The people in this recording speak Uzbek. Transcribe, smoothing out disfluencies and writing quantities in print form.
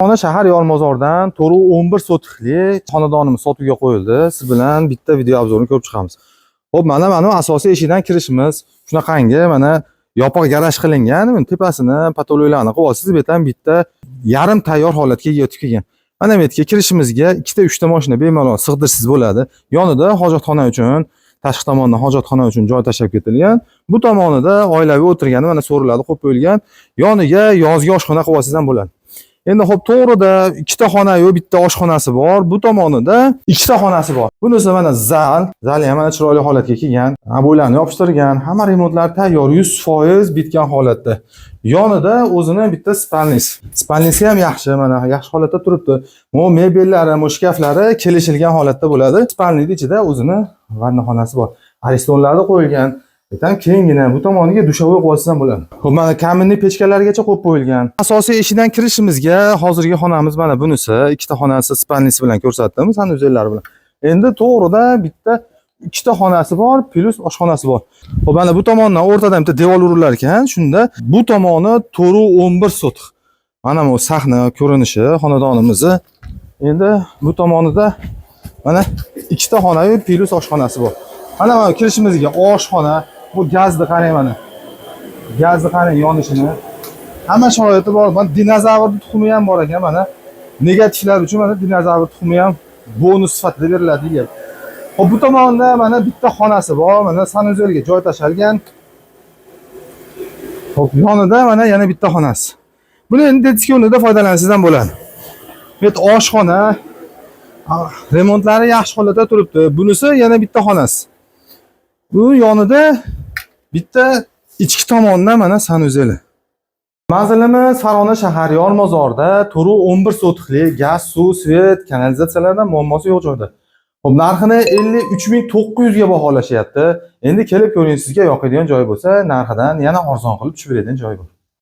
Farg'ona shahar Yormozordan 4.11 sotikli xonadonimiz sotuvga qo'yildi. Siz bilan bitta video obzorini ko'rib chiqamiz. Xo'p, mana asosiy eshikdan kirishimiz. Shunaqangi mana yopiq garaj qilingan. Buni tepasini, patologlarni qilib olsangiz, bu yerdan bitta yarim tayyor holatga yetib kelgan. Mana bu yerga kirishimizga 2 ta 3 ta mashina bemalol sig'dirsiz bo'ladi. Yonida hojatxona uchun, tashqi tomondan hojatxona uchun joy tashlab ketilgan. Bu tomonida oilaviy o'tirgani mana so'riladi qo'yib qo'yilgan. Yoniga yozgi oshxona qilib olsangiz ham bo'ladi. Endi xo'p, to'g'rida 2 ta xona-yu bitta oshxonasi bor. Bu tomonida 2 ta xonasi bor. Bunisi mana zal. Zal ham mana chiroyli holatga kelgan. Abo'ylarni yopishtirgan. Hamma remontlar tayyor, 100% bitgan holatda. Yonida o'zini bitta spalnis. Spalnisi ham yaxshi, mana yaxshi holatda turibdi. Bu mebellari, bu shkaflari kelishilgan holatda bo'ladi. Spalniyning ichida o'zini vannaxonasi bor. Aristonlarni qo'yilgan. Bitam keyingina bu tomoniga dushovoy qo'yib olsam bo'ladi. Xo'p, mana kaminning pechkalarigacha qo'yib qo'yilgan. Asosiy eshikdan kirishimizga hozirgi xonamiz mana bunisi, 2 ta xonasi spalnisi bilan ko'rsatdim, sanuzelari bilan. Endi to'g'rida bitta 2 ta xonasi bor, plus oshxonasi bor. Xo'p, mana bu tomondan o'rtadan bitta devor urilar ekan. Shunda bu tomoni 4.11 sotik. Mana bu sahna ko'rinishi xonadonimizni. Endi bu tomonida mana 2 ta xona-yu plus oshxonasi bor. Mana kirishimizga oshxona, bu gazni qarang mana. Gazni qarang yonishini. Hamma sharoiti bor. Mana dinozavr tuxumi ham bor ekan mana. Negativlar uchun mana dinozavr tuxumi ham bonus sifatida beriladi deyapti. Xo'p, bu tomonda mana bitta xonasi bor. Mana sanuzelga joy tashalgan. Xo'p, yonida mana yana bitta xonasi. Buni endi detskiy o'rnida foydalansangiz ham bo'ladi. Bu oshxona. Remontlari yaxshi holatda turibdi. Bunisi yana bitta xonasi. Bu yonida bitta ichki tomondan mana sanuzeli. Manzilimiz Farg'ona shahar Yormozorda 4.11 sotikli gaz, suv, svet, kanalizatsiyalardan muammosi yo'q joyda. Xo'p, narxini 53.900 ga baholashyapti. Endi kelib ko'ring, sizga yoqadigan joy bo'lsa, narxidan yana arzon qilib tushib beradigan joy bor.